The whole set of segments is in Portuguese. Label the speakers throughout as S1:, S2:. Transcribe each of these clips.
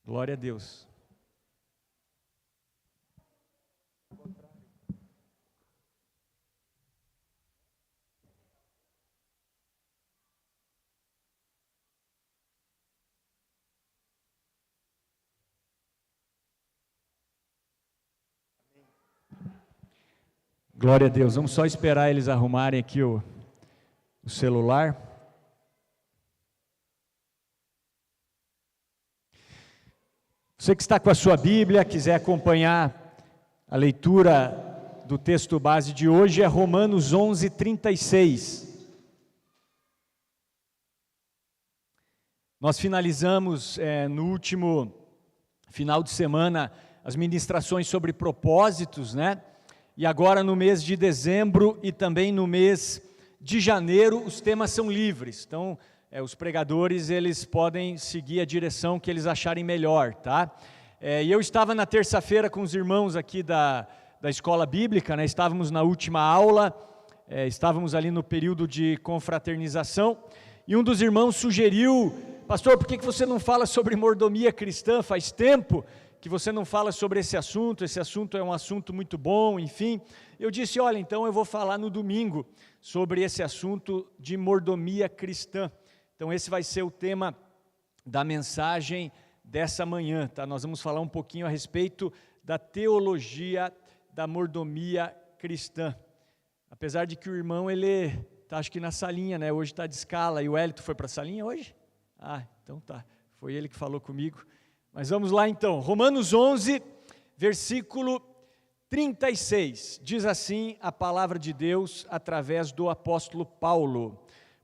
S1: Glória a Deus. Glória a Deus. Vamos só esperar eles arrumarem aqui o celular. Você que está com a sua Bíblia, quiser acompanhar a leitura do texto base de hoje, é Romanos 11, 36. Nós finalizamos no último final de semana as ministrações sobre propósitos, né? E agora no mês de dezembro e também no mês de janeiro, os temas são livres. Então, os pregadores, eles podem seguir a direção que eles acharem melhor, tá? E eu estava na terça-feira com os irmãos aqui da escola bíblica, né? Estávamos na última aula, estávamos ali no período de confraternização, e um dos irmãos sugeriu: pastor, por que você não fala sobre mordomia cristã? Faz tempo que você não fala sobre esse assunto é um assunto muito bom, enfim. Eu disse: olha, então eu vou falar no domingo sobre esse assunto de mordomia cristã. Então esse vai ser o tema da mensagem dessa manhã, tá? Nós vamos falar um pouquinho a respeito da teologia da mordomia cristã. Apesar de que o irmão, ele está acho que na salinha, né? Hoje está de escala. E o Hélito foi para a salinha hoje? Então tá, foi ele que falou comigo. Mas vamos lá então, Romanos 11, versículo 36, diz assim a palavra de Deus através do apóstolo Paulo: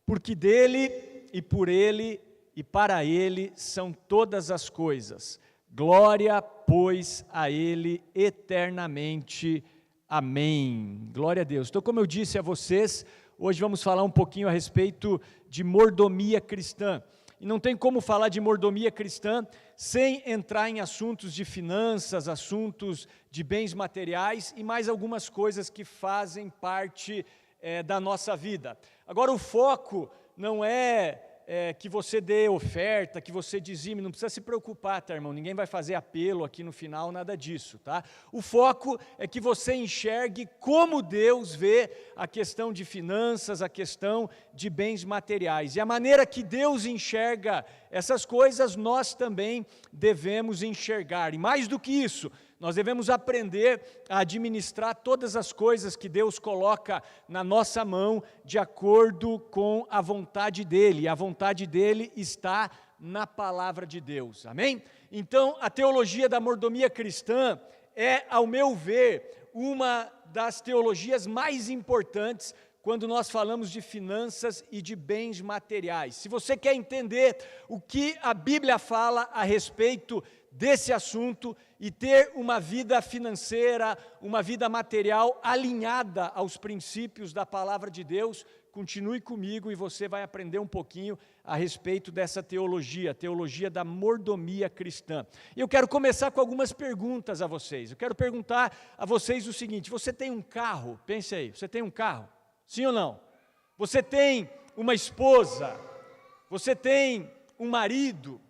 S1: porque dele e por ele e para ele são todas as coisas, glória, pois, a ele eternamente, amém. Glória a Deus. Então, como eu disse a vocês, hoje vamos falar um pouquinho a respeito de mordomia cristã. E não tem como falar de mordomia cristã sem entrar em assuntos de finanças, assuntos de bens materiais e mais algumas coisas que fazem parte da nossa vida. Agora, o foco não é que você dê oferta, que você dizime, não precisa se preocupar, tá, irmão? Ninguém vai fazer apelo aqui no final, nada disso, tá? O foco é que você enxergue como Deus vê a questão de finanças, a questão de bens materiais. E a maneira que Deus enxerga essas coisas, nós também devemos enxergar. E mais do que isso, nós devemos aprender a administrar todas as coisas que Deus coloca na nossa mão de acordo com a vontade dEle. E a vontade dEle está na palavra de Deus, amém? Então, a teologia da mordomia cristã é, ao meu ver, uma das teologias mais importantes quando nós falamos de finanças e de bens materiais. Se você quer entender o que a Bíblia fala a respeito desse assunto e ter uma vida financeira, uma vida material alinhada aos princípios da palavra de Deus, continue comigo e você vai aprender um pouquinho a respeito dessa teologia, a teologia da mordomia cristã. E eu quero começar com algumas perguntas a vocês. Eu quero perguntar a vocês o seguinte: você tem um carro? Pense aí, você tem um carro? Sim ou não? Você tem uma esposa? Você tem um marido?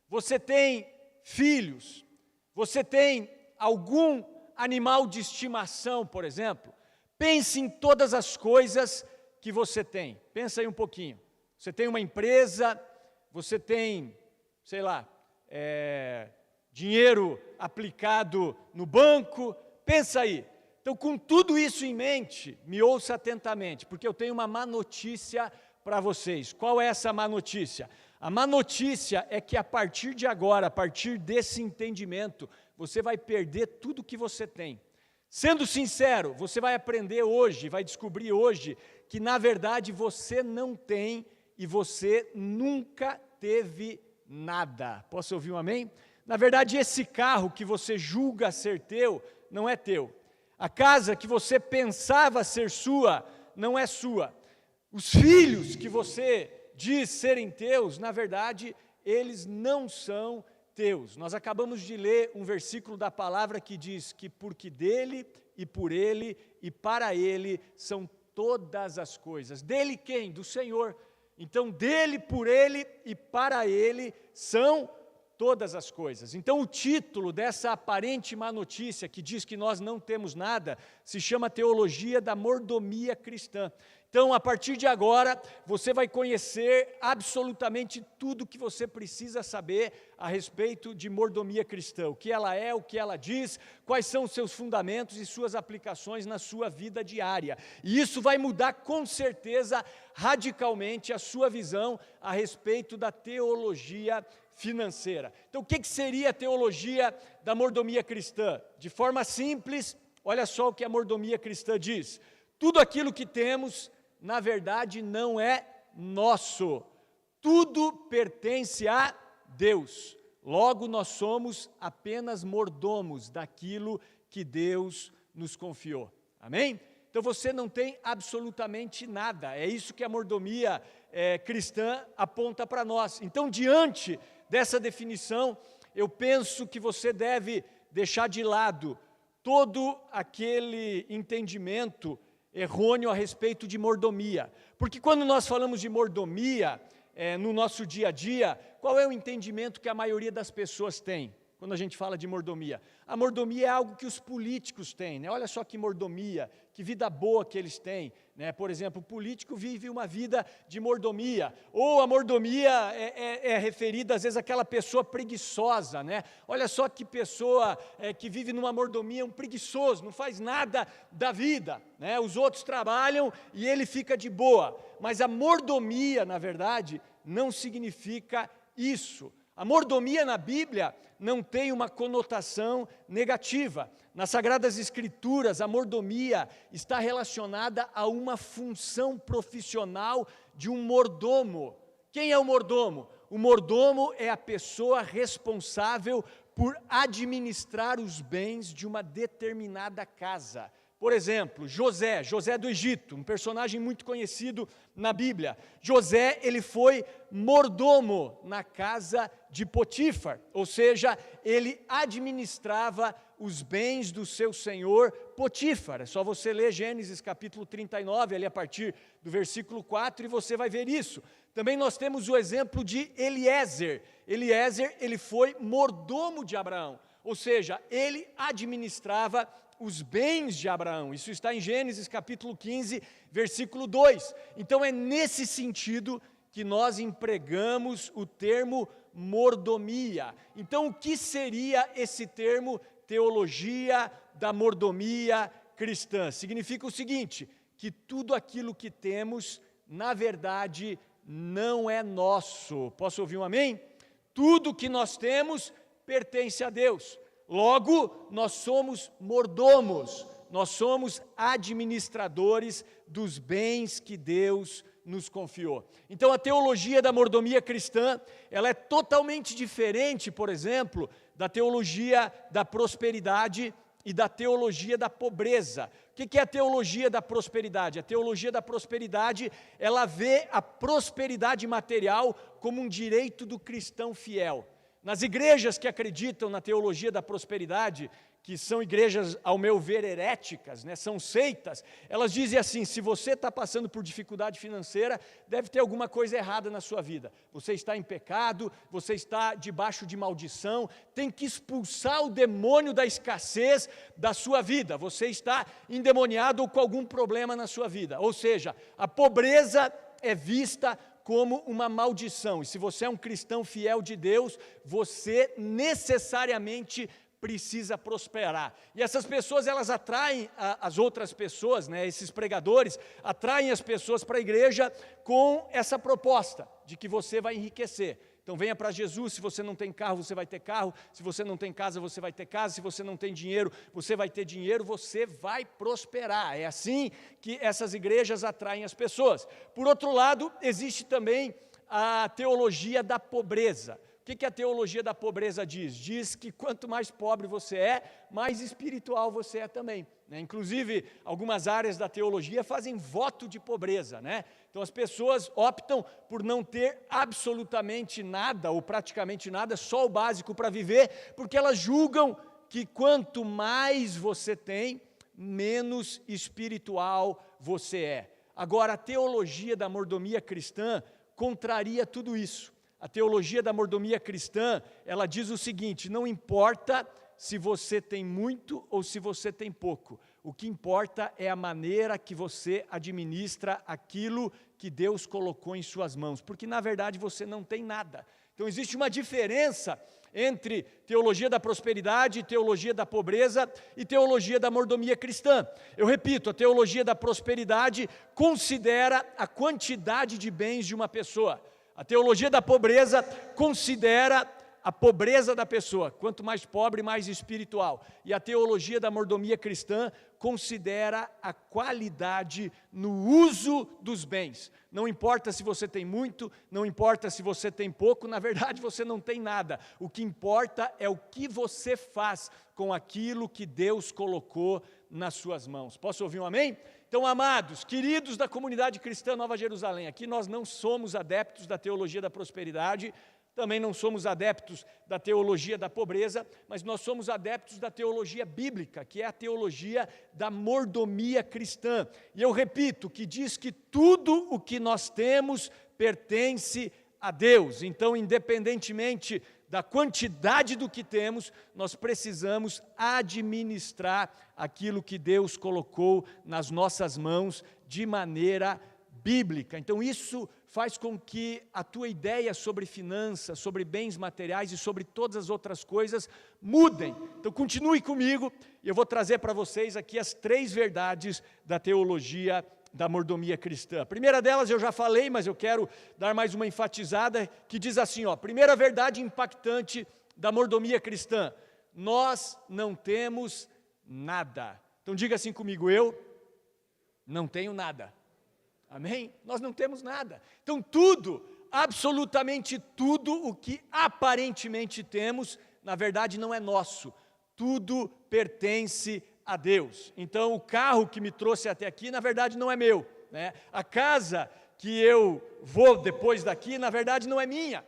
S1: Você tem filhos? Você tem algum animal de estimação, por exemplo? Pense em todas as coisas que você tem. Pensa aí um pouquinho. Você tem uma empresa, você tem, sei lá, dinheiro aplicado no banco. Pensa aí. Então, com tudo isso em mente, me ouça atentamente, porque eu tenho uma má notícia para vocês. Qual é essa má notícia? A má notícia é que a partir de agora, a partir desse entendimento, você vai perder tudo que você tem. Sendo sincero, você vai aprender hoje, vai descobrir hoje, que na verdade você não tem e você nunca teve nada. Posso ouvir um amém? Na verdade, esse carro que você julga ser teu, não é teu. A casa que você pensava ser sua, não é sua. Os filhos que você diz serem teus, na verdade, eles não são teus. Nós acabamos de ler um versículo da palavra que diz que porque dele e por ele e para ele são todas as coisas. Dele quem? Do Senhor. Então, dele, por ele e para ele são todas as coisas. Então, o título dessa aparente má notícia, que diz que nós não temos nada, se chama Teologia da Mordomia Cristã. Então, a partir de agora, você vai conhecer absolutamente tudo que você precisa saber a respeito de mordomia cristã, o que ela é, o que ela diz, quais são os seus fundamentos e suas aplicações na sua vida diária. E isso vai mudar com certeza radicalmente a sua visão a respeito da teologia financeira. Então, o que seria a teologia da mordomia cristã? De forma simples, olha só o que a mordomia cristã diz: tudo aquilo que temos, na verdade, não é nosso. Tudo pertence a Deus. Logo, nós somos apenas mordomos daquilo que Deus nos confiou. Amém? Então, você não tem absolutamente nada. É isso que a mordomia cristã aponta para nós. Então, diante dessa definição, eu penso que você deve deixar de lado todo aquele entendimento errôneo a respeito de mordomia. Porque quando nós falamos de mordomia, no nosso dia a dia, qual é o entendimento que a maioria das pessoas tem quando a gente fala de mordomia? A mordomia é algo que os políticos têm, né? Olha só que mordomia, que vida boa que eles têm, né? Por exemplo, o político vive uma vida de mordomia, ou a mordomia é referida às vezes àquela pessoa preguiçosa, né? Olha só que pessoa que vive numa mordomia, um preguiçoso, não faz nada da vida, né? Os outros trabalham e ele fica de boa, mas a mordomia, na verdade, não significa isso. A mordomia na Bíblia não tem uma conotação negativa. Nas Sagradas Escrituras, a mordomia está relacionada a uma função profissional de um mordomo. Quem é o mordomo? O mordomo é a pessoa responsável por administrar os bens de uma determinada casa. Por exemplo, José do Egito, um personagem muito conhecido na Bíblia. José, ele foi mordomo na casa de Potifar, ou seja, ele administrava os bens do seu senhor Potifar. É só você ler Gênesis capítulo 39, ali a partir do versículo 4, e você vai ver isso. Também nós temos o exemplo de Eliezer. Eliezer, ele foi mordomo de Abraão, ou seja, ele administrava os bens de Abraão. Isso está em Gênesis capítulo 15, versículo 2. Então é nesse sentido que nós empregamos o termo mordomia. Então o que seria esse termo teologia da mordomia cristã? Significa o seguinte, que tudo aquilo que temos, na verdade, não é nosso. Posso ouvir um amém? Tudo que nós temos pertence a Deus. Logo, nós somos mordomos, nós somos administradores dos bens que Deus nos confiou. Então, a teologia da mordomia cristã, ela é totalmente diferente, por exemplo, da teologia da prosperidade e da teologia da pobreza. O que é a teologia da prosperidade? A teologia da prosperidade, ela vê a prosperidade material como um direito do cristão fiel. Nas igrejas que acreditam na teologia da prosperidade, que são igrejas, ao meu ver, heréticas, né, são seitas, elas dizem assim: se você está passando por dificuldade financeira, deve ter alguma coisa errada na sua vida. Você está em pecado, você está debaixo de maldição, tem que expulsar o demônio da escassez da sua vida. Você está endemoniado ou com algum problema na sua vida. Ou seja, a pobreza é vista como uma maldição. E se você é um cristão fiel de Deus, você necessariamente precisa prosperar. E essas pessoas, elas atraem as outras pessoas, né? Esses pregadores atraem as pessoas para a igreja com essa proposta de que você vai enriquecer. Então venha para Jesus. Se você não tem carro, você vai ter carro. Se você não tem casa, você vai ter casa. Se você não tem dinheiro, você vai ter dinheiro. Você vai prosperar. É assim que essas igrejas atraem as pessoas. Por outro lado, existe também a teologia da pobreza. O que a teologia da pobreza diz? Diz que quanto mais pobre você é, mais espiritual você é também, né? Inclusive, algumas áreas da teologia fazem voto de pobreza, né? Então as pessoas optam por não ter absolutamente nada, ou praticamente nada, só o básico para viver, porque elas julgam que quanto mais você tem, menos espiritual você é. Agora, a teologia da mordomia cristã contraria tudo isso. a teologia da mordomia cristã, ela diz o seguinte: não importa se você tem muito ou se você tem pouco, o que importa é a maneira que você administra aquilo que Deus colocou em suas mãos, porque na verdade você não tem nada. Então existe uma diferença entre teologia da prosperidade, teologia da pobreza e teologia da mordomia cristã. Eu repito, a teologia da prosperidade considera a quantidade de bens de uma pessoa. A teologia da pobreza considera a pobreza da pessoa, quanto mais pobre, mais espiritual. E a teologia da mordomia cristã considera a qualidade no uso dos bens. Não importa se você tem muito, não importa se você tem pouco, na verdade você não tem nada. O que importa é o que você faz com aquilo que Deus colocou nas suas mãos. Posso ouvir um amém? Então, amados, queridos da comunidade cristã Nova Jerusalém, aqui nós não somos adeptos da teologia da prosperidade, também não somos adeptos da teologia da pobreza, mas nós somos adeptos da teologia bíblica, que é a teologia da mordomia cristã. E eu repito, que diz que tudo o que nós temos pertence a Deus. Então, independentemente da quantidade do que temos, nós precisamos administrar aquilo que Deus colocou nas nossas mãos de maneira bíblica. Então isso faz com que a tua ideia sobre finanças, sobre bens materiais e sobre todas as outras coisas mudem. Então continue comigo e eu vou trazer para vocês aqui as 3 verdades da teologia da mordomia cristã. A primeira delas eu já falei, mas eu quero dar mais uma enfatizada, que diz assim, primeira verdade impactante da mordomia cristã: nós não temos nada. Então diga assim comigo: eu não tenho nada. Amém? Nós não temos nada. Então tudo, absolutamente tudo o que aparentemente temos, na verdade não é nosso. Tudo pertence a Deus. Então o carro que me trouxe até aqui, na verdade não é meu, né? A casa que eu vou depois daqui, na verdade não é minha.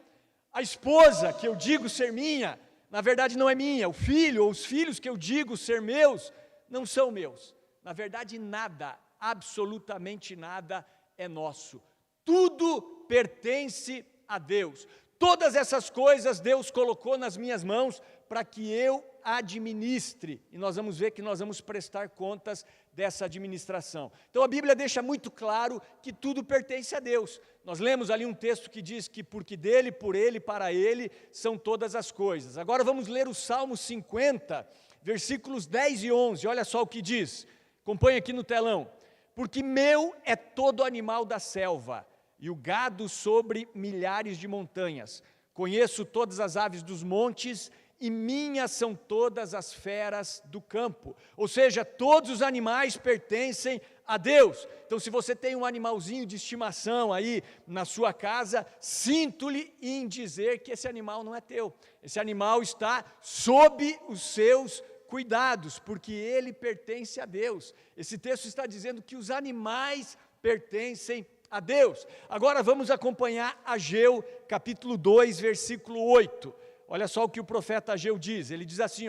S1: A esposa que eu digo ser minha, na verdade não é minha. O filho ou os filhos que eu digo ser meus, não são meus. Na verdade nada, absolutamente nada é nosso. Tudo pertence a Deus. Todas essas coisas Deus colocou nas minhas mãos para que eu administre. E nós vamos ver que nós vamos prestar contas dessa administração. Então a Bíblia deixa muito claro que tudo pertence a Deus. Nós lemos ali um texto que diz que porque dele, por ele, para ele são todas as coisas. Agora vamos ler o Salmo 50, versículos 10 e 11. Olha só o que diz. Acompanhe aqui no telão. Porque meu é todo animal da selva, e o gado sobre milhares de montanhas. Conheço todas as aves dos montes, e minhas são todas as feras do campo. Ou seja, todos os animais pertencem a Deus. Então, se você tem um animalzinho de estimação aí na sua casa, sinto-lhe em dizer que esse animal não é teu. Esse animal está sob os seus cuidados, porque ele pertence a Deus. Esse texto está dizendo que os animais pertencem a Deus. Agora vamos acompanhar Ageu, capítulo 2, versículo 8. Olha só o que o profeta Ageu diz. Ele diz assim,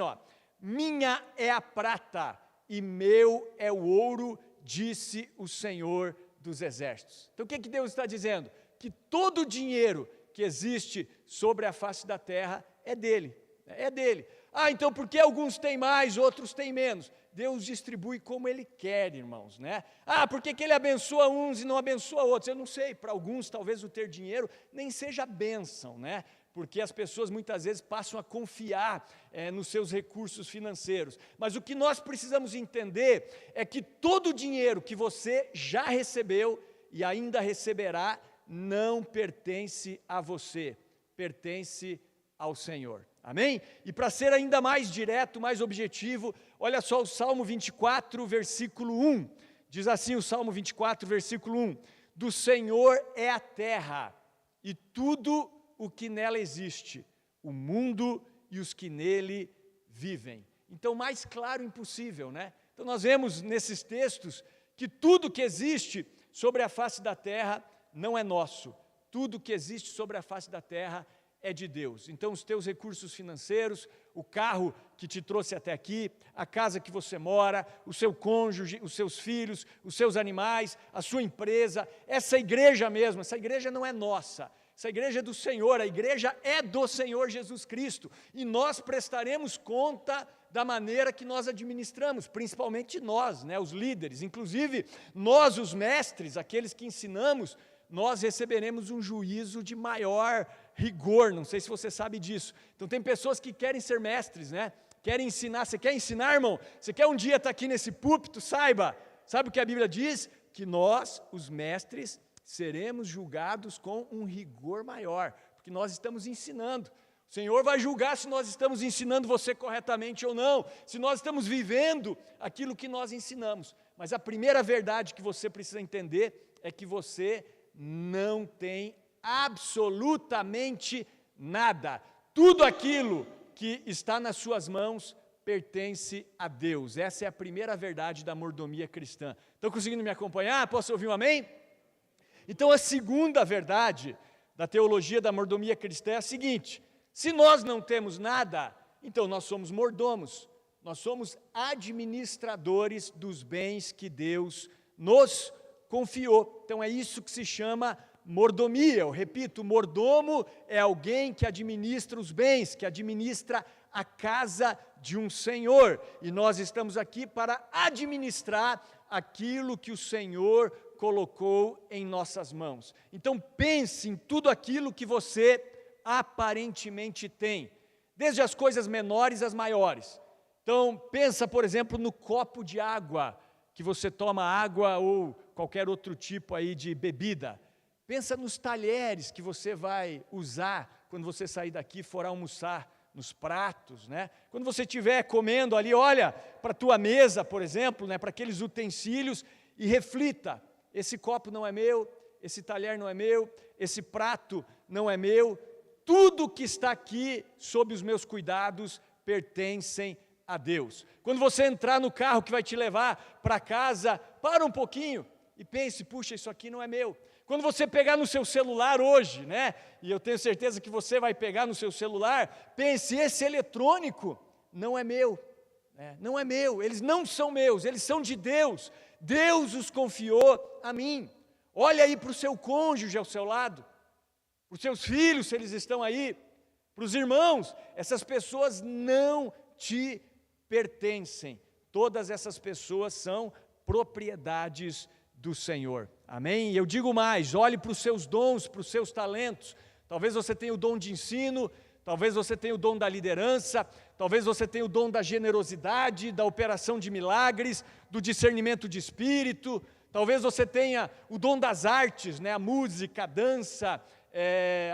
S1: minha é a prata e meu é o ouro, disse o Senhor dos Exércitos. Então o que Deus está dizendo? Que todo o dinheiro que existe sobre a face da terra é dele. É dele. Então por que alguns têm mais, outros têm menos? Deus distribui como Ele quer, irmãos, né? Por que Ele abençoa uns e não abençoa outros? Eu não sei, para alguns talvez o ter dinheiro nem seja bênção, né? Porque as pessoas muitas vezes passam a confiar nos seus recursos financeiros. Mas o que nós precisamos entender é que todo o dinheiro que você já recebeu e ainda receberá, não pertence a você, pertence ao Senhor. Amém? E para ser ainda mais direto, mais objetivo, olha só o Salmo 24, versículo 1. Diz assim o Salmo 24, versículo 1. Do Senhor é a terra e tudo o que nela existe, o mundo e os que nele vivem. Então, mais claro impossível, né? Então, nós vemos nesses textos que tudo que existe sobre a face da terra não é nosso. Tudo que existe sobre a face da terra é de Deus. Então os teus recursos financeiros, o carro que te trouxe até aqui, a casa que você mora, o seu cônjuge, os seus filhos, os seus animais, a sua empresa, essa igreja mesmo, essa igreja não é nossa, Essa igreja é do Senhor, a igreja é do Senhor Jesus Cristo, e nós prestaremos conta da maneira que nós administramos, principalmente nós, né, os líderes, inclusive nós, os mestres, aqueles que ensinamos, nós receberemos um juízo de maior rigor, não sei se você sabe disso. Então tem pessoas que querem ser mestres, né, querem ensinar. Você quer ensinar, irmão? Você quer um dia estar aqui nesse púlpito? Sabe o que a Bíblia diz? Que nós, os mestres, seremos julgados com um rigor maior, porque nós estamos ensinando. O Senhor vai julgar se nós estamos ensinando você corretamente ou não, se nós estamos vivendo aquilo que nós ensinamos. Mas a primeira verdade que você precisa entender é que você não tem absolutamente nada. Tudo aquilo que está nas suas mãos pertence a Deus. Essa é a primeira verdade da mordomia cristã. Estão conseguindo me acompanhar? Posso ouvir um amém? Então a segunda verdade da teologia da mordomia cristã é a seguinte: se nós não temos nada, então nós somos mordomos, nós somos administradores dos bens que Deus nos confiou. Então é isso que se chama mordomia. Eu repito, mordomo é alguém que administra os bens, que administra a casa de um senhor, e nós estamos aqui para administrar aquilo que o Senhor colocou em nossas mãos. Então pense em tudo aquilo que você aparentemente tem, desde as coisas menores às maiores. Então pensa, por exemplo, no copo de água, que você toma água ou qualquer outro tipo aí de bebida. Pensa nos talheres que você vai usar quando você sair daqui e for almoçar, nos pratos, né? Quando você estiver comendo ali, olha para a tua mesa, por exemplo, né, para aqueles utensílios e reflita: esse copo não é meu, esse talher não é meu, esse prato não é meu, tudo que está aqui sob os meus cuidados pertencem a Deus. Quando você entrar no carro que vai te levar para casa, para um pouquinho e pense: puxa, isso aqui não é meu. Quando você pegar no seu celular hoje, né, e eu tenho certeza que você vai pegar no seu celular, pense: esse eletrônico não é meu, né, não é meu, eles não são meus, eles são de Deus, Deus os confiou a mim. Olha aí para o seu cônjuge ao seu lado, para os seus filhos, se eles estão aí, para os irmãos, essas pessoas não te pertencem, todas essas pessoas são propriedades do Senhor, amém? E eu digo mais: olhe para os seus dons, para os seus talentos. Talvez você tenha o dom de ensino, talvez você tenha o dom da liderança, talvez você tenha o dom da generosidade, da operação de milagres, do discernimento de espírito, talvez você tenha o dom das artes, né? A música, a dança,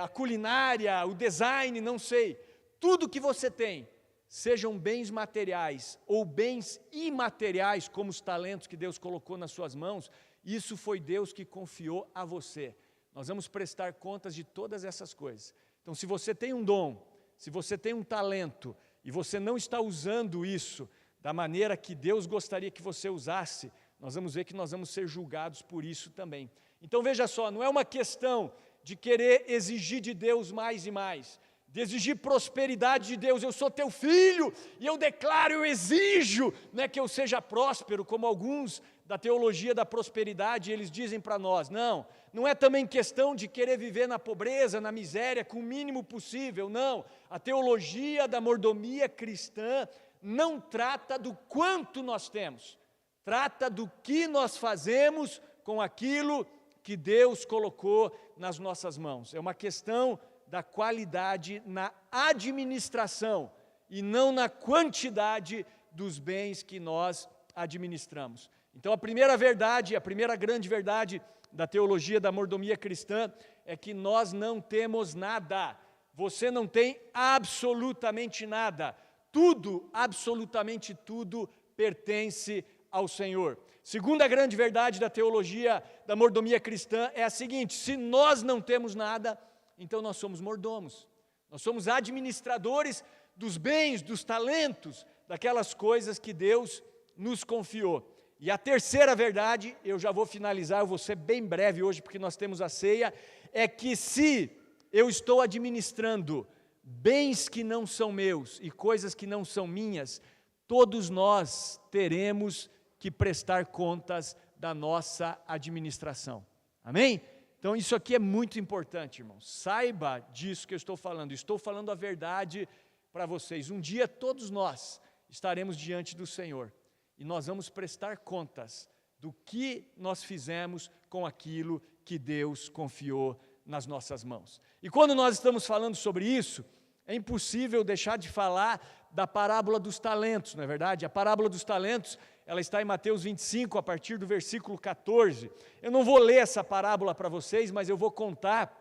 S1: a culinária, o design, não sei. Tudo que você tem, sejam bens materiais ou bens imateriais, como os talentos que Deus colocou nas suas mãos, isso foi Deus que confiou a você. Nós vamos prestar contas de todas essas coisas. Então, se você tem um dom, se você tem um talento, e você não está usando isso da maneira que Deus gostaria que você usasse, nós vamos ver que nós vamos ser julgados por isso também. Então veja só, não é uma questão de querer exigir de Deus mais e mais, de exigir prosperidade de Deus. Eu sou teu filho e eu declaro, eu exijo, não é que eu seja próspero, como alguns da teologia da prosperidade eles dizem para nós. Não, não é também questão de querer viver na pobreza, na miséria, com o mínimo possível, não. A teologia da mordomia cristã não trata do quanto nós temos, trata do que nós fazemos com aquilo que Deus colocou nas nossas mãos. É uma questão da qualidade na administração e não na quantidade dos bens que nós administramos. Então a primeira verdade, a primeira grande verdade da teologia da mordomia cristã é que nós não temos nada. Você não tem absolutamente nada. Tudo, absolutamente tudo, pertence ao Senhor. Segunda grande verdade da teologia da mordomia cristã é a seguinte: se nós não temos nada, então nós somos mordomos. Nós somos administradores dos bens, dos talentos, daquelas coisas que Deus nos confiou. E a terceira verdade, eu já vou finalizar, eu vou ser bem breve hoje porque nós temos a ceia, é que se eu estou administrando bens que não são meus e coisas que não são minhas, todos nós teremos que prestar contas da nossa administração. Amém? Então isso aqui é muito importante, irmãos. Saiba disso que eu estou falando. Estou falando a verdade para vocês. Um dia todos nós estaremos diante do Senhor e nós vamos prestar contas do que nós fizemos com aquilo que Deus confiou nas nossas mãos. E quando nós estamos falando sobre isso, é impossível deixar de falar da parábola dos talentos, não é verdade? A parábola dos talentos, ela está em Mateus 25, a partir do versículo 14. Eu não vou ler essa parábola para vocês, mas eu vou contar,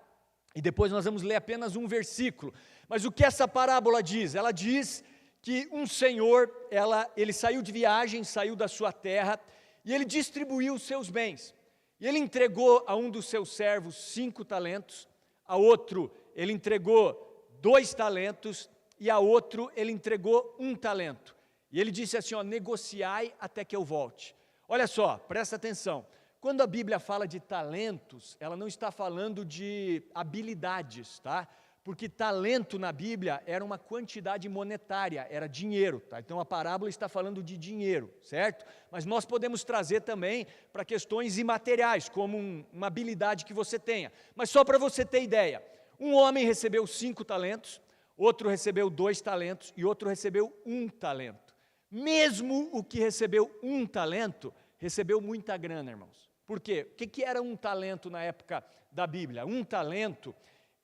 S1: e depois nós vamos ler apenas um versículo. Mas o que essa parábola diz? Ela diz que um senhor, ele saiu de viagem, saiu da sua terra, e ele distribuiu os seus bens. E ele entregou a um dos seus servos 5 talentos, a outro ele entregou 2 talentos, e a outro ele entregou 1 talento. E ele disse assim, negociai até que eu volte. Olha só, presta atenção. Quando a Bíblia fala de talentos, ela não está falando de habilidades, tá? Porque talento na Bíblia era uma quantidade monetária, era dinheiro, tá? Então a parábola está falando de dinheiro, certo? Mas nós podemos trazer também para questões imateriais, como uma habilidade que você tenha. Mas só para você ter ideia, um homem recebeu 5 talentos, outro recebeu 2 talentos e outro recebeu 1 talento. Mesmo o que recebeu 1 talento, recebeu muita grana, irmãos. Por quê? O que era 1 talento na época da Bíblia? 1 talento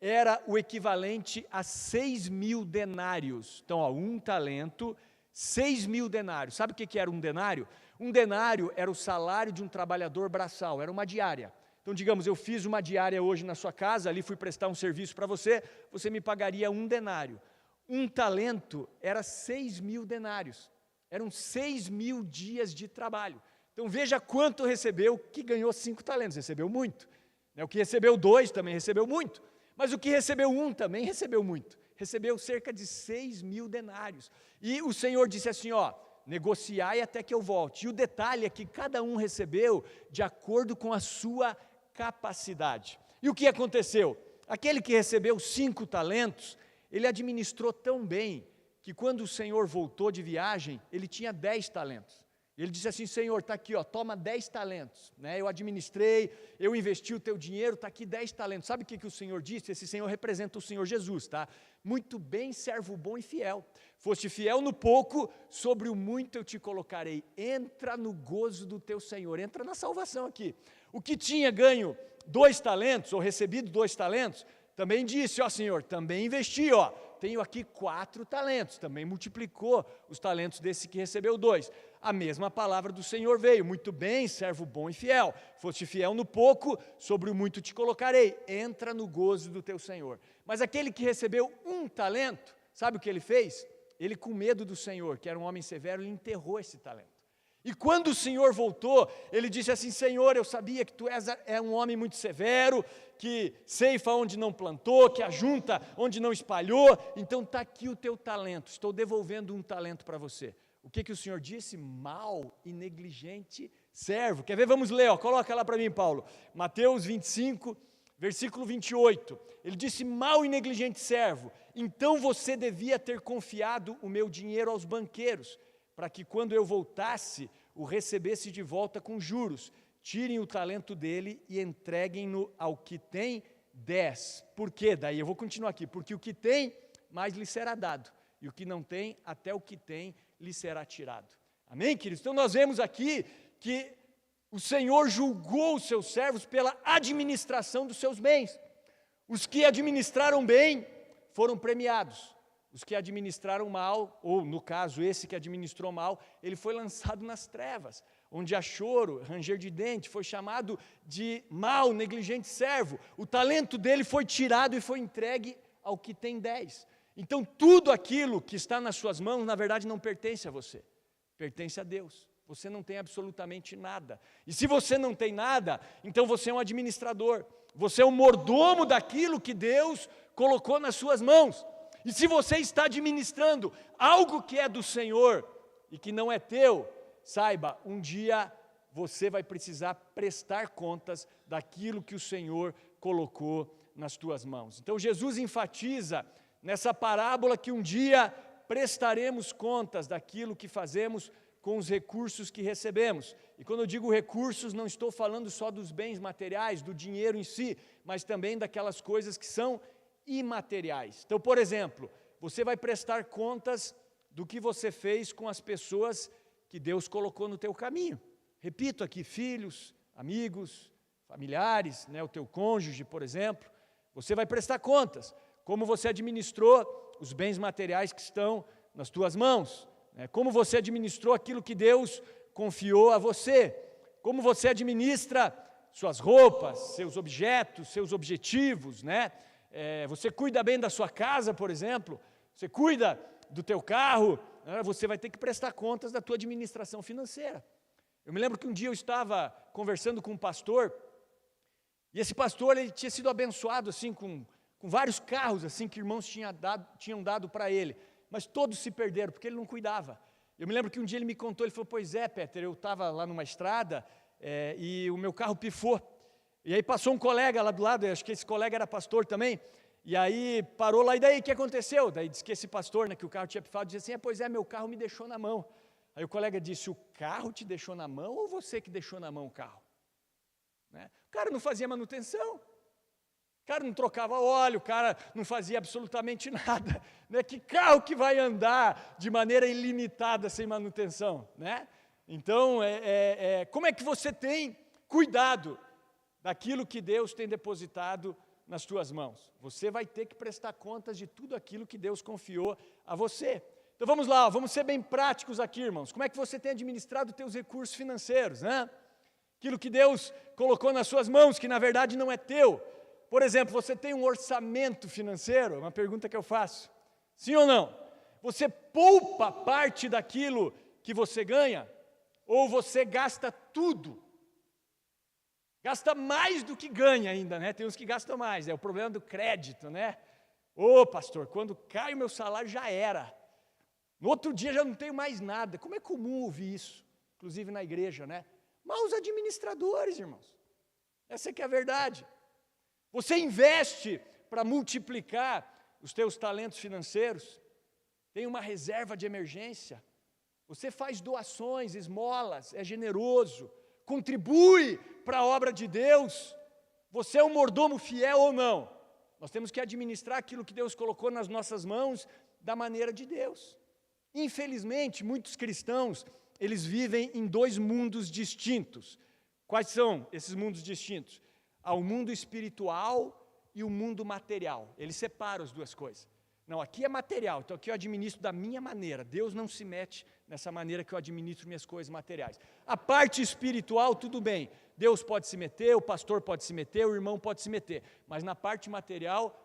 S1: era o equivalente a 6.000 denários. Então, 1 talento, 6.000 denários. Sabe o que era um denário? Um denário era o salário de um trabalhador braçal, era uma diária. Então, digamos, eu fiz uma diária hoje na sua casa, ali fui prestar um serviço para você, você me pagaria 1 denário. 1 talento era 6.000 denários. Eram 6.000 dias de trabalho. Então, veja quanto recebeu que ganhou 5 talentos. Recebeu muito. O que recebeu 2 também recebeu muito. Mas o que recebeu 1 também recebeu muito. Recebeu cerca de 6.000 denários. E o Senhor disse assim, negociai até que eu volte. E o detalhe é que cada um recebeu de acordo com a sua capacidade. E o que aconteceu? Aquele que recebeu 5 talentos, ele administrou tão bem, que quando o Senhor voltou de viagem, ele tinha 10 talentos. Ele disse assim, Senhor, está aqui, toma 10 talentos, né? Eu administrei, eu investi o teu dinheiro, está aqui 10 talentos. Sabe o que o Senhor disse? Esse Senhor representa o Senhor Jesus, tá? Muito bem, servo bom e fiel. Foste fiel no pouco, sobre o muito eu te colocarei. Entra no gozo do teu Senhor, entra na salvação aqui. O que tinha ganho 2 talentos, ou recebido 2 talentos, também disse, Senhor, também investi, tenho aqui 4 talentos, também multiplicou os talentos desse que recebeu 2. A mesma palavra do Senhor veio, muito bem, servo bom e fiel, foste fiel no pouco, sobre o muito te colocarei, entra no gozo do teu Senhor. Mas aquele que recebeu 1 talento, sabe o que ele fez? Ele, com medo do Senhor, que era um homem severo, ele enterrou esse talento. E quando o Senhor voltou, ele disse assim, Senhor, eu sabia que tu é um homem muito severo, que ceifa onde não plantou, que ajunta onde não espalhou, então está aqui o teu talento, estou devolvendo 1 talento para você. O que o Senhor disse? Mau e negligente servo. Quer ver? Vamos ler, coloca lá para mim, Paulo. Mateus 25, versículo 28. Ele disse, mau e negligente servo, então você devia ter confiado o meu dinheiro aos banqueiros, para que quando eu voltasse, o recebesse de volta com juros. Tirem o talento dele e entreguem-no ao que tem 10. Por quê? Daí eu vou continuar aqui. Porque o que tem, mais lhe será dado. E o que não tem, até o que tem, lhe será tirado. Amém, queridos? Então nós vemos aqui que o Senhor julgou os seus servos pela administração dos seus bens. Os que administraram bem foram premiados. Os que administraram mal, ou no caso esse que administrou mal, ele foi lançado nas trevas, onde há choro, ranger de dente, foi chamado de mau, negligente servo. O talento dele foi tirado e foi entregue ao que tem 10. Então tudo aquilo que está nas suas mãos, na verdade não pertence a você, pertence a Deus. Você não tem absolutamente nada. E se você não tem nada, então você é um administrador. Você é um mordomo daquilo que Deus colocou nas suas mãos. E se você está administrando algo que é do Senhor e que não é teu, saiba, um dia você vai precisar prestar contas daquilo que o Senhor colocou nas tuas mãos. Então Jesus enfatiza nessa parábola que um dia prestaremos contas daquilo que fazemos com os recursos que recebemos. E quando eu digo recursos, não estou falando só dos bens materiais, do dinheiro em si, mas também daquelas coisas que são imateriais. Então, por exemplo, você vai prestar contas do que você fez com as pessoas que Deus colocou no teu caminho. Repito aqui, filhos, amigos, familiares, o teu cônjuge, por exemplo. Você vai prestar contas, como você administrou os bens materiais que estão nas tuas mãos, como você administrou aquilo que Deus confiou a você, como você administra suas roupas, seus objetos, seus objetivos, você cuida bem da sua casa, por exemplo, você cuida do teu carro, você vai ter que prestar contas da tua administração financeira. Eu me lembro que um dia eu estava conversando com um pastor, e esse pastor ele tinha sido abençoado assim, com vários carros assim, que irmãos tinham dado para ele, mas todos se perderam, porque ele não cuidava. Eu me lembro que um dia ele me contou, ele falou, pois é, Peter, eu estava lá numa estrada, e o meu carro pifou, e aí passou um colega lá do lado, acho que esse colega era pastor também, e aí parou lá, e daí o que aconteceu? Daí disse que esse pastor, que o carro tinha pifado, disse assim, pois é, meu carro me deixou na mão. Aí o colega disse, o carro te deixou na mão ou você que deixou na mão o carro? O cara não fazia manutenção, o cara não trocava óleo, o cara não fazia absolutamente nada. Que carro que vai andar de maneira ilimitada sem manutenção? Então, como é que você tem cuidado daquilo que Deus tem depositado nas tuas mãos? Você vai ter que prestar contas de tudo aquilo que Deus confiou a você. Então vamos lá, vamos ser bem práticos aqui, irmãos. Como é que você tem administrado os teus recursos financeiros, Aquilo que Deus colocou nas suas mãos, que na verdade não é teu. Por exemplo, você tem um orçamento financeiro? Uma pergunta que eu faço. Sim ou não? Você poupa parte daquilo que você ganha? Ou você gasta tudo? Gasta mais do que ganha ainda, Tem uns que gastam mais, é o problema do crédito, Ô pastor, quando cai o meu salário já era. No outro dia já não tenho mais nada. Como é comum ouvir isso, inclusive na igreja, Maus administradores, irmãos. Essa é que é a verdade. Você investe para multiplicar os teus talentos financeiros, tem uma reserva de emergência, você faz doações, esmolas, é generoso, contribui para a obra de Deus, você é um mordomo fiel ou não? Nós temos que administrar aquilo que Deus colocou nas nossas mãos da maneira de Deus. Infelizmente, muitos cristãos, eles vivem em dois mundos distintos. Quais são esses mundos distintos? Há o mundo espiritual e o mundo material. Eles separam as duas coisas. Não, aqui é material, então aqui eu administro da minha maneira. Deus não se mete nessa maneira que eu administro minhas coisas materiais. A parte espiritual, tudo bem. Deus pode se meter, o pastor pode se meter, o irmão pode se meter. Mas na parte material,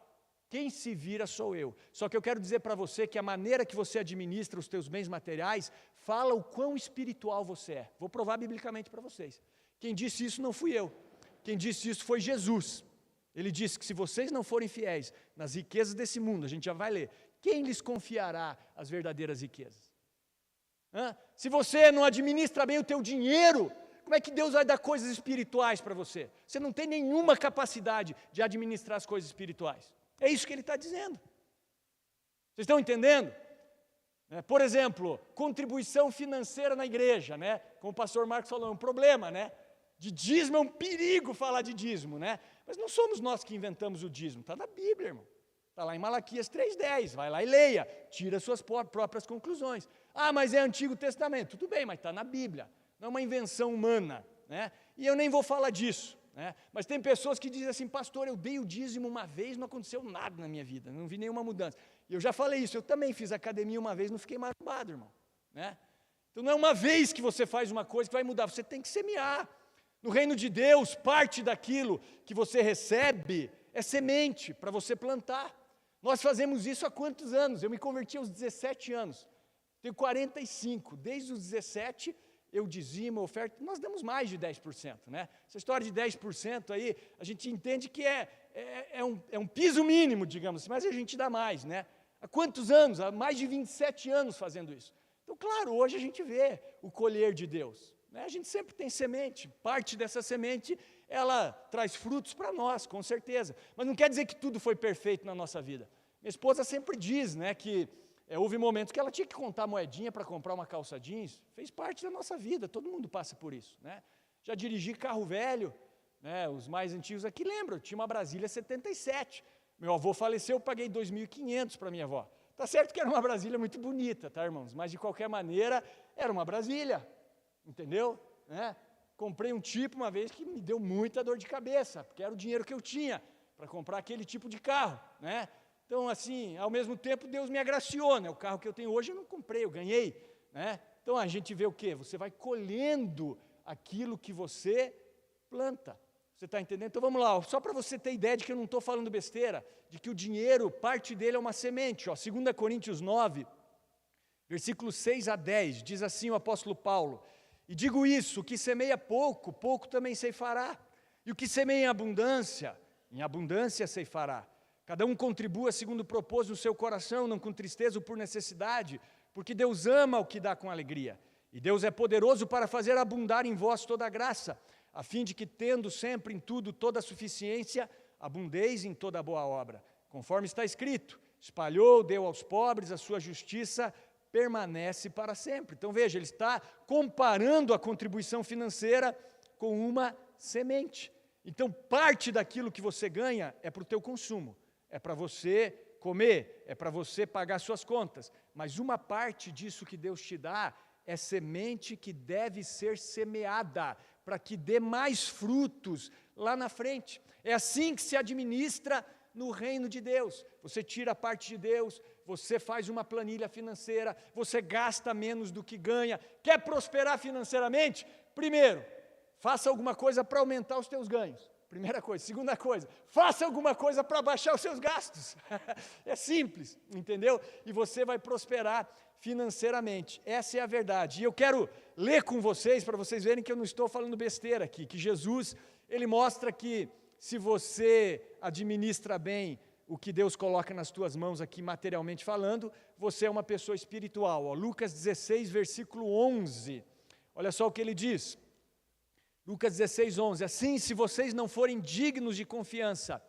S1: quem se vira sou eu. Só que eu quero dizer para você que a maneira que você administra os teus bens materiais fala o quão espiritual você é. Vou provar biblicamente para vocês. Quem disse isso não fui eu. Quem disse isso foi Jesus. Ele disse que se vocês não forem fiéis nas riquezas desse mundo, a gente já vai ler, quem lhes confiará as verdadeiras riquezas? Se você não administra bem o teu dinheiro, como é que Deus vai dar coisas espirituais para você? Você não tem nenhuma capacidade de administrar as coisas espirituais. É isso que ele está dizendo. Vocês estão entendendo? Por exemplo, contribuição financeira na igreja, como o pastor Marcos falou, é um problema, De dízimo é um perigo falar de dízimo, Mas não somos nós que inventamos o dízimo, está na Bíblia, irmão. Está lá em Malaquias 3,10, vai lá e leia, tira suas próprias conclusões. Mas é Antigo Testamento, tudo bem, mas está na Bíblia, não é uma invenção humana, E eu nem vou falar disso. Mas tem pessoas que dizem assim, pastor, eu dei o dízimo uma vez, não aconteceu nada na minha vida, não vi nenhuma mudança. E eu já falei isso, eu também fiz academia uma vez, não fiquei marombado, irmão. Então não é uma vez que você faz uma coisa que vai mudar, você tem que semear. No reino de Deus, parte daquilo que você recebe é semente para você plantar. Nós fazemos isso há quantos anos? Eu me converti aos 17 anos, tenho 45, desde os 17 eu dizimo, oferta, nós damos mais de 10%, Essa história de 10% aí, a gente entende que é um piso mínimo, digamos assim, mas a gente dá mais, Há quantos anos? Há mais de 27 anos fazendo isso. Então, claro, hoje a gente vê o colher de Deus, A gente sempre tem semente, parte dessa semente, ela traz frutos para nós, com certeza, mas não quer dizer que tudo foi perfeito na nossa vida. Minha esposa sempre diz, que Houve momentos que ela tinha que contar moedinha para comprar uma calça jeans, fez parte da nossa vida, todo mundo passa por isso, né? Já dirigi carro velho, né? Os mais antigos aqui lembram, eu tinha uma Brasília 77, meu avô faleceu, eu paguei 2.500 para minha avó. Tá certo que era uma Brasília muito bonita, tá, irmãos? Mas de qualquer maneira, era uma Brasília, entendeu? Né? Comprei um tipo uma vez que me deu muita dor de cabeça, porque era o dinheiro que eu tinha para comprar aquele tipo de carro, né? Então, assim, ao mesmo tempo, Deus me agraciou, né? O carro que eu tenho hoje eu não comprei, eu ganhei, né? Então, a gente vê o quê? Você vai colhendo aquilo que você planta. Você está entendendo? Então, vamos lá, só para você ter ideia de que eu não estou falando besteira, de que o dinheiro, parte dele é uma semente. Ó, 2 Coríntios 9, versículos 6 a 10, diz assim o apóstolo Paulo: e digo isso, o que semeia pouco, pouco também ceifará. E o que semeia em abundância ceifará. Cada um contribua segundo propôs no seu coração, não com tristeza ou por necessidade, porque Deus ama o que dá com alegria. E Deus é poderoso para fazer abundar em vós toda a graça, a fim de que, tendo sempre em tudo toda a suficiência, abundeis em toda boa obra. Conforme está escrito, espalhou, deu aos pobres, a sua justiça permanece para sempre. Então veja, ele está comparando a contribuição financeira com uma semente. Então parte daquilo que você ganha é para o teu consumo, é para você comer, é para você pagar suas contas, mas uma parte disso que Deus te dá é semente que deve ser semeada, para que dê mais frutos lá na frente. É assim que se administra no reino de Deus. Você tira a parte de Deus, você faz uma planilha financeira, você gasta menos do que ganha. Quer prosperar financeiramente? Primeiro, faça alguma coisa para aumentar os teus ganhos. Primeira coisa. Segunda coisa, faça alguma coisa para baixar os seus gastos. É simples, entendeu? E você vai prosperar financeiramente. Essa é a verdade. E eu quero ler com vocês, para vocês verem que eu não estou falando besteira aqui, que Jesus, ele mostra que se você administra bem o que Deus coloca nas tuas mãos aqui, materialmente falando, você é uma pessoa espiritual. Ó, Lucas 16, versículo 11. Olha só o que ele diz. Lucas 16, 11. Assim, se vocês não forem dignos de confiança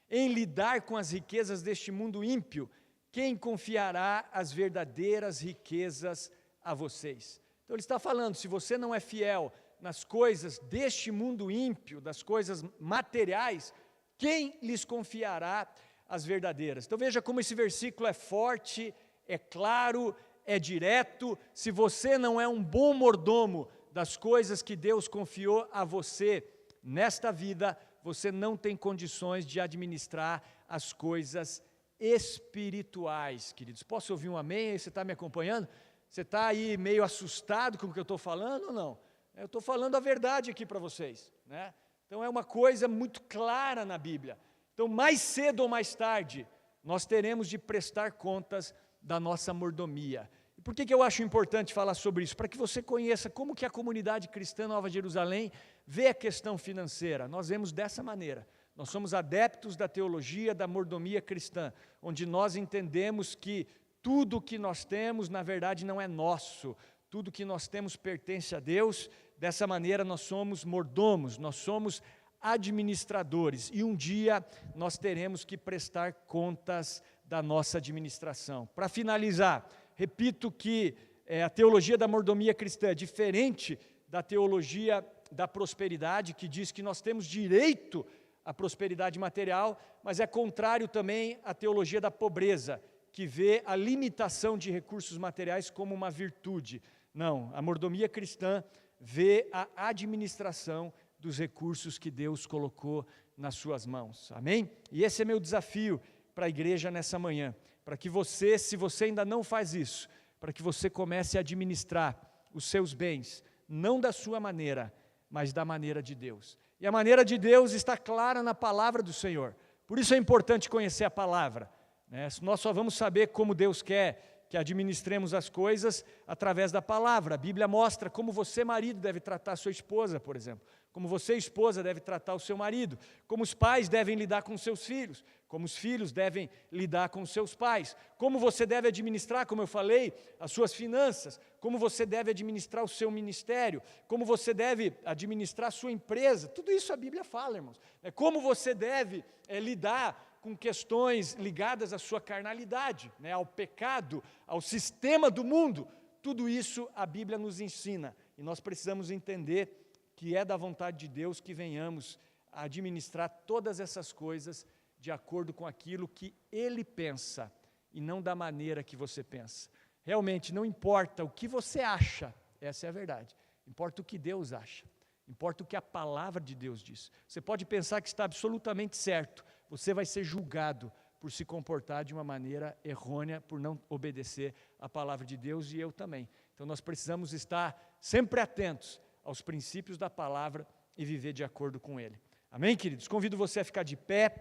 S1: em lidar com as riquezas deste mundo ímpio, quem confiará as verdadeiras riquezas a vocês? Então ele está falando, se você não é fiel nas coisas deste mundo ímpio, das coisas materiais, quem lhes confiará as verdadeiras? Então veja como esse versículo é forte, é claro, é direto. Se você não é um bom mordomo das coisas que Deus confiou a você nesta vida, você não tem condições de administrar as coisas espirituais, queridos. Posso ouvir um amém? Você está me acompanhando? Você está aí meio assustado com o que eu estou falando ou não? Eu estou falando a verdade aqui para vocês, né? Então é uma coisa muito clara na Bíblia. Então mais cedo ou mais tarde, nós teremos de prestar contas da nossa mordomia. E por que eu acho importante falar sobre isso? Para que você conheça como que a comunidade cristã Nova Jerusalém vê a questão financeira. Nós vemos dessa maneira. Nós somos adeptos da teologia da mordomia cristã, onde nós entendemos que tudo o que nós temos, na verdade, não é nosso. Tudo que nós temos pertence a Deus. Dessa maneira, nós somos mordomos, nós somos administradores. E um dia, nós teremos que prestar contas da nossa administração. Para finalizar, repito que a teologia da mordomia cristã é diferente da teologia da prosperidade, que diz que nós temos direito à prosperidade material, mas é contrário também à teologia da pobreza, que vê a limitação de recursos materiais como uma virtude. Não, a mordomia cristã vê a administração dos recursos que Deus colocou nas suas mãos. Amém? E esse é meu desafio para a igreja nessa manhã, para que você, se você ainda não faz isso, para que você comece a administrar os seus bens, não da sua maneira, mas da maneira de Deus. E a maneira de Deus está clara na palavra do Senhor. Por isso é importante conhecer a palavra, né? Nós só vamos saber como Deus quer que administremos as coisas através da palavra. A Bíblia mostra como você, marido, deve tratar a sua esposa, por exemplo. Como você, esposa, deve tratar o seu marido. Como os pais devem lidar com seus filhos. Como os filhos devem lidar com seus pais. Como você deve administrar, como eu falei, as suas finanças. Como você deve administrar o seu ministério. Como você deve administrar a sua empresa. Tudo isso a Bíblia fala, irmãos. Como você deve lidar com questões ligadas à sua carnalidade, né, ao pecado, ao sistema do mundo. Tudo isso a Bíblia nos ensina, e nós precisamos entender que é da vontade de Deus que venhamos a administrar todas essas coisas de acordo com aquilo que Ele pensa, e não da maneira que você pensa. Realmente, não importa o que você acha, essa é a verdade, importa o que Deus acha, importa o que a palavra de Deus diz. Você pode pensar que está absolutamente certo, você vai ser julgado por se comportar de uma maneira errônea, por não obedecer à palavra de Deus, e eu também. Então nós precisamos estar sempre atentos aos princípios da palavra e viver de acordo com ele. Amém, queridos? Convido você a ficar de pé,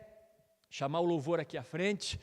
S1: chamar o louvor aqui à frente.